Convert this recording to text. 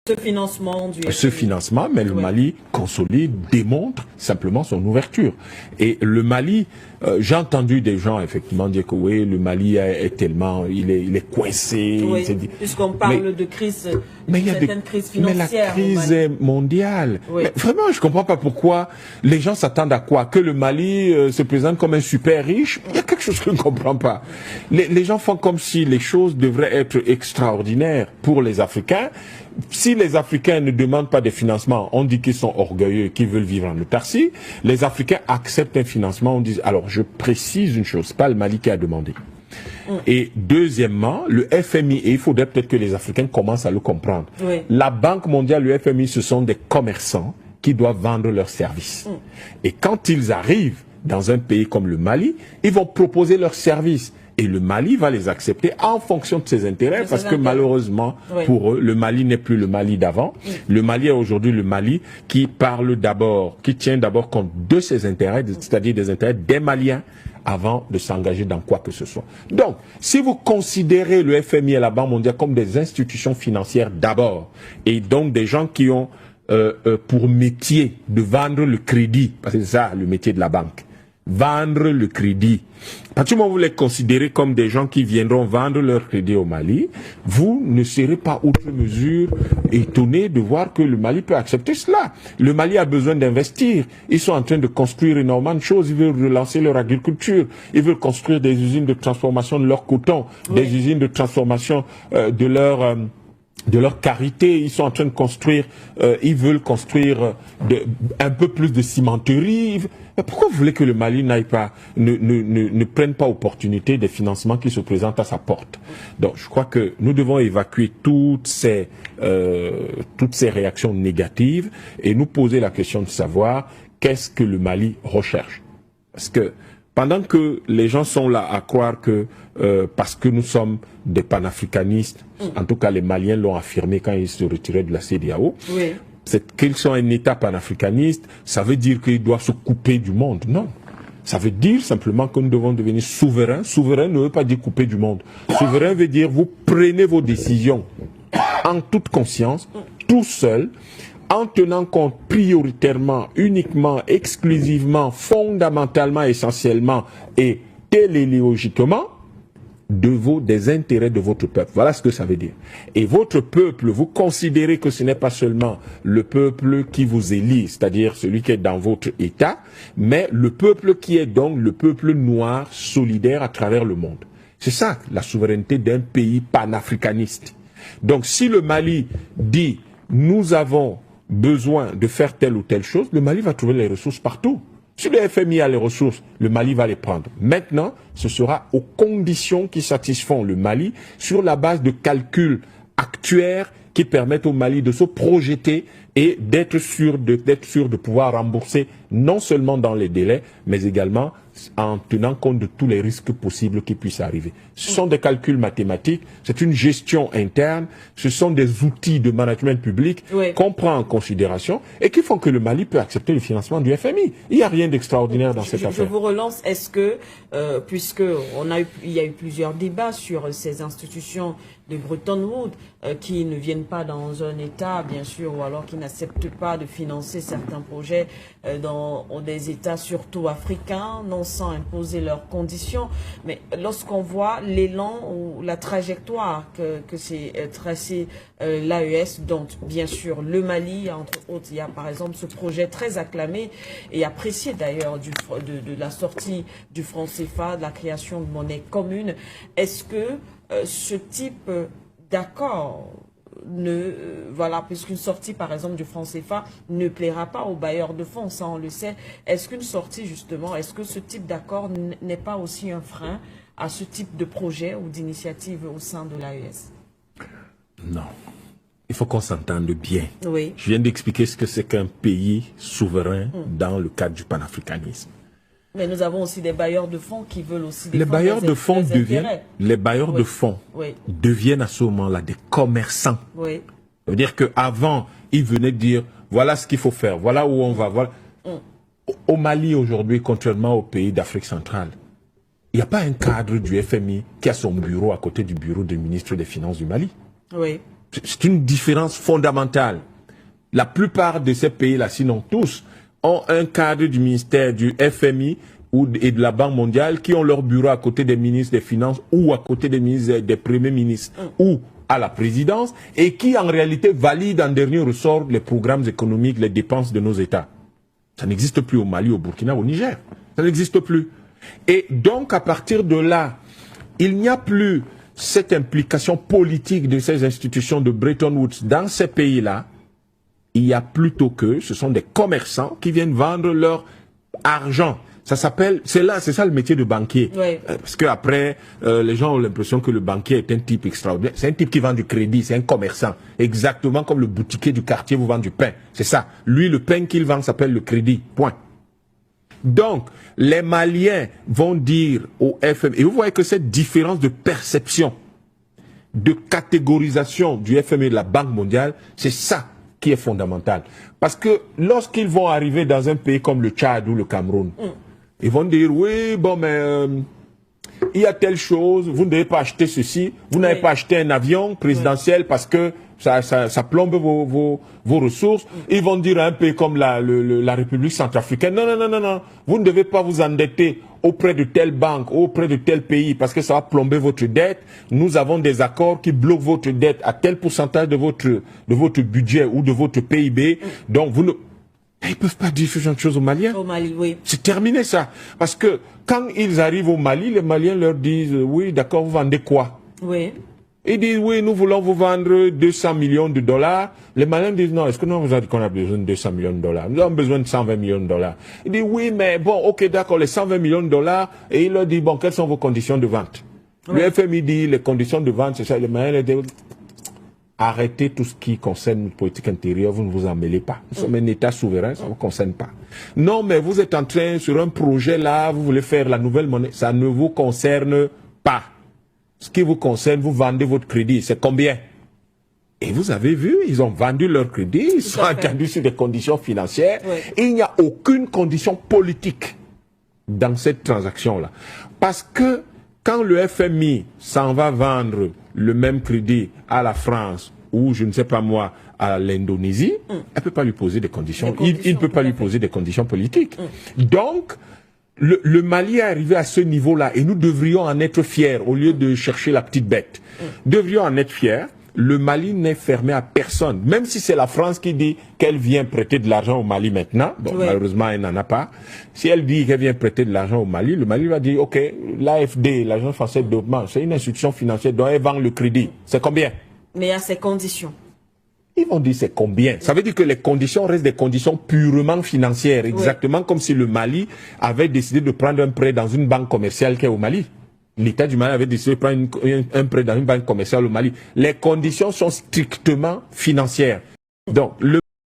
Ce financement du FMI. Ce financement, mais le Mali consolide, démontre simplement son ouverture. Et le Mali, j'ai entendu des gens effectivement dire que oui, le Mali est tellement, il est coincé. Oui, puisqu'on parle de crise, mais il y a certaines crises financières. Mais la crise est mondiale. Oui. Mais vraiment, je comprends pas pourquoi les gens s'attendent à quoi? Que le Mali se présente comme un super riche? Il y a quelque chose que je ne comprends pas. Les gens font comme si les choses devraient être extraordinaires pour les Africains. Si les Africains ne demandent pas de financement, on dit qu'ils sont orgueilleux, qu'ils veulent vivre en autarcie. Les Africains acceptent un financement, on dit... Alors, je précise une chose, c'est pas le Mali qui a demandé. Et deuxièmement, le FMI, et il faudrait peut-être que les Africains commencent à le comprendre. Oui. La Banque mondiale, le FMI, ce sont des commerçants qui doivent vendre leurs services. Et quand ils arrivent dans un pays comme le Mali, ils vont proposer leurs services. Et le Mali va les accepter en fonction de ses intérêts, parce que malheureusement, pour eux, le Mali n'est plus le Mali d'avant. Le Mali est aujourd'hui le Mali qui parle d'abord, qui tient d'abord compte de ses intérêts, c'est-à-dire des intérêts des Maliens, avant de s'engager dans quoi que ce soit. Donc, si vous considérez le FMI et la Banque mondiale comme des institutions financières d'abord, et donc des gens qui ont pour métier de vendre le crédit, parce que c'est ça le métier de la banque, vendre le crédit. À partir du moment où vous les considérez comme des gens qui viendront vendre leur crédit au Mali, vous ne serez pas outre mesure étonné de voir que le Mali peut accepter cela. Le Mali a besoin d'investir. Ils sont en train de construire énormément de choses. Ils veulent relancer leur agriculture. Ils veulent construire des usines de transformation de leur coton, des usines de transformation de leur carité. Ils sont en train de construire, ils veulent construire un peu plus de cimenterie. Mais pourquoi vous voulez que le Mali ne prenne pas opportunité des financements qui se présentent à sa porte? Donc, je crois que nous devons évacuer toutes ces réactions négatives et nous poser la question de savoir qu'est-ce que le Mali recherche. Parce que pendant que les gens sont là à croire que parce que nous sommes des panafricanistes, en tout cas les Maliens l'ont affirmé quand ils se retiraient de la CEDEAO, c'est qu'ils sont un État panafricaniste, ça veut dire qu'ils doivent se couper du monde. Non. Ça veut dire simplement que nous devons devenir souverains. Souverain ne veut pas dire couper du monde. Souverain veut dire vous prenez vos décisions en toute conscience, tout seul, en tenant compte prioritairement, uniquement, exclusivement, fondamentalement, essentiellement et téléologiquement des intérêts de votre peuple. Voilà ce que ça veut dire. Et votre peuple, vous considérez que ce n'est pas seulement le peuple qui vous élit, c'est-à-dire celui qui est dans votre État, mais le peuple qui est donc le peuple noir solidaire à travers le monde. C'est ça la souveraineté d'un pays panafricaniste. Donc si le Mali dit nous avons besoin de faire telle ou telle chose, le Mali va trouver les ressources partout. Si le FMI a les ressources, le Mali va les prendre. Maintenant, ce sera aux conditions qui satisfont le Mali sur la base de calculs actuaires qui permettent au Mali de se projeter et d'être sûr de pouvoir rembourser non seulement dans les délais, mais également en tenant compte de tous les risques possibles qui puissent arriver. Ce sont des calculs mathématiques, c'est une gestion interne, ce sont des outils de management public qu'on prend en considération et qui font que le Mali peut accepter le financement du FMI. Il n'y a rien d'extraordinaire dans cette affaire. Je vous relance, est-ce que, puisque il y a eu plusieurs débats sur ces institutions de Bretton Woods qui ne viennent pas dans un État, bien sûr, ou alors qui n'acceptent pas de financer certains projets dans des États surtout africains, non sans imposer leurs conditions. Mais lorsqu'on voit l'élan ou la trajectoire que s'est tracé l'AES, dont bien sûr le Mali, entre autres, il y a par exemple ce projet très acclamé et apprécié d'ailleurs de la sortie du franc CFA, de la création de monnaie commune. Est-ce que ce type d'accord voilà, puisqu'une sortie par exemple du franc CFA ne plaira pas aux bailleurs de fonds, ça on le sait. Est-ce qu'une sortie justement, est-ce que ce type d'accord n'est pas aussi un frein à ce type de projet ou d'initiative au sein de l'AES? Non. Il faut qu'on s'entende bien. Oui. Je viens d'expliquer ce que c'est qu'un pays souverain dans le cadre du panafricanisme. Mais nous avons aussi des bailleurs de fonds qui veulent aussi les bailleurs de fonds deviennent à ce moment-là des commerçants. Oui. Ça veut dire qu'avant, ils venaient dire voilà ce qu'il faut faire, voilà où on va. Voilà. Au Mali aujourd'hui, contrairement aux pays d'Afrique centrale, il n'y a pas un cadre du FMI qui a son bureau à côté du bureau du ministre des Finances du Mali. Oui. C'est une différence fondamentale. La plupart de ces pays-là, sinon tous, ont un cadre du ministère du FMI et de la Banque mondiale qui ont leur bureau à côté des ministres des Finances ou à côté des ministres des premiers ministres ou à la présidence et qui en réalité valident en dernier ressort les programmes économiques, les dépenses de nos États. Ça n'existe plus au Mali, au Burkina, au Niger. Ça n'existe plus. Et donc à partir de là, il n'y a plus cette implication politique de ces institutions de Bretton Woods dans ces pays-là. Il y a plutôt que ce sont des commerçants qui viennent vendre leur argent. Ça s'appelle, c'est ça le métier de banquier. Oui. Parce que après, les gens ont l'impression que le banquier est un type extraordinaire. C'est un type qui vend du crédit, c'est un commerçant. Exactement comme le boutiquier du quartier vous vend du pain. C'est ça. Lui, le pain qu'il vend s'appelle le crédit. Point. Donc, les Maliens vont dire au FMI, et vous voyez que cette différence de perception, de catégorisation du FMI et de la Banque mondiale, c'est ça qui est fondamental. Parce que lorsqu'ils vont arriver dans un pays comme le Tchad ou le Cameroun, ils vont dire, oui, bon, mais il y a telle chose, vous ne devez pas acheter ceci, vous n'avez pas acheté un avion présidentiel parce que ça plombe vos ressources. Ils vont dire à un pays comme la République centrafricaine, non, vous ne devez pas vous endetter auprès de telle banque, auprès de tel pays, parce que ça va plomber votre dette. Nous avons des accords qui bloquent votre dette à tel pourcentage de votre budget ou de votre PIB. Donc, vous ne... Ils ne peuvent pas dire ce genre de choses aux Maliens. Au Mali, oui. C'est terminé ça. Parce que quand ils arrivent au Mali, les Maliens leur disent, oui, d'accord, vous vendez quoi? Oui. Ils disent, oui, nous voulons vous vendre 200 millions de dollars. Les Maliens disent, non, est-ce que nous vous avez dit qu'on a besoin de 200 millions de dollars? Nous avons besoin de 120 millions de dollars. Ils disent, oui, mais bon, ok, d'accord, les 120 millions de dollars. Et il leur dit, bon, quelles sont vos conditions de vente? Oui. Le FMI dit, les conditions de vente, c'est ça. Les Maliens disent, arrêtez tout ce qui concerne notre politique intérieure, vous ne vous en mêlez pas. Nous sommes un État souverain, ça ne vous concerne pas. Non, mais vous êtes en train, sur un projet là, vous voulez faire la nouvelle monnaie, ça ne vous concerne pas. Ce qui vous concerne, vous vendez votre crédit, c'est combien? Et vous avez vu, ils ont vendu leur crédit, ils sont entendus sur des conditions financières. Oui. Et il n'y a aucune condition politique dans cette transaction-là. Parce que quand le FMI s'en va vendre le même crédit à la France ou, je ne sais pas moi, à l'Indonésie, elle ne peut pas lui poser des conditions. Il ne peut pas lui poser des conditions politiques. Donc, le Mali est arrivé à ce niveau-là et nous devrions en être fiers au lieu de chercher la petite bête. Devrions en être fiers. Le Mali n'est fermé à personne. Même si c'est la France qui dit qu'elle vient prêter de l'argent au Mali maintenant, bon, malheureusement, elle n'en a pas. Si elle dit qu'elle vient prêter de l'argent au Mali, le Mali va dire, OK, l'AFD, l'Agence française de développement, c'est une institution financière dont elle vend le crédit. C'est combien? Mais à ces conditions. Ils vont dire c'est combien. Ça veut dire que les conditions restent des conditions purement financières, exactement comme si le Mali avait décidé de prendre un prêt dans une banque commerciale qui est au Mali. L'État du Mali avait décidé de prendre un prêt dans une banque commerciale au Mali. Les conditions sont strictement financières. Donc,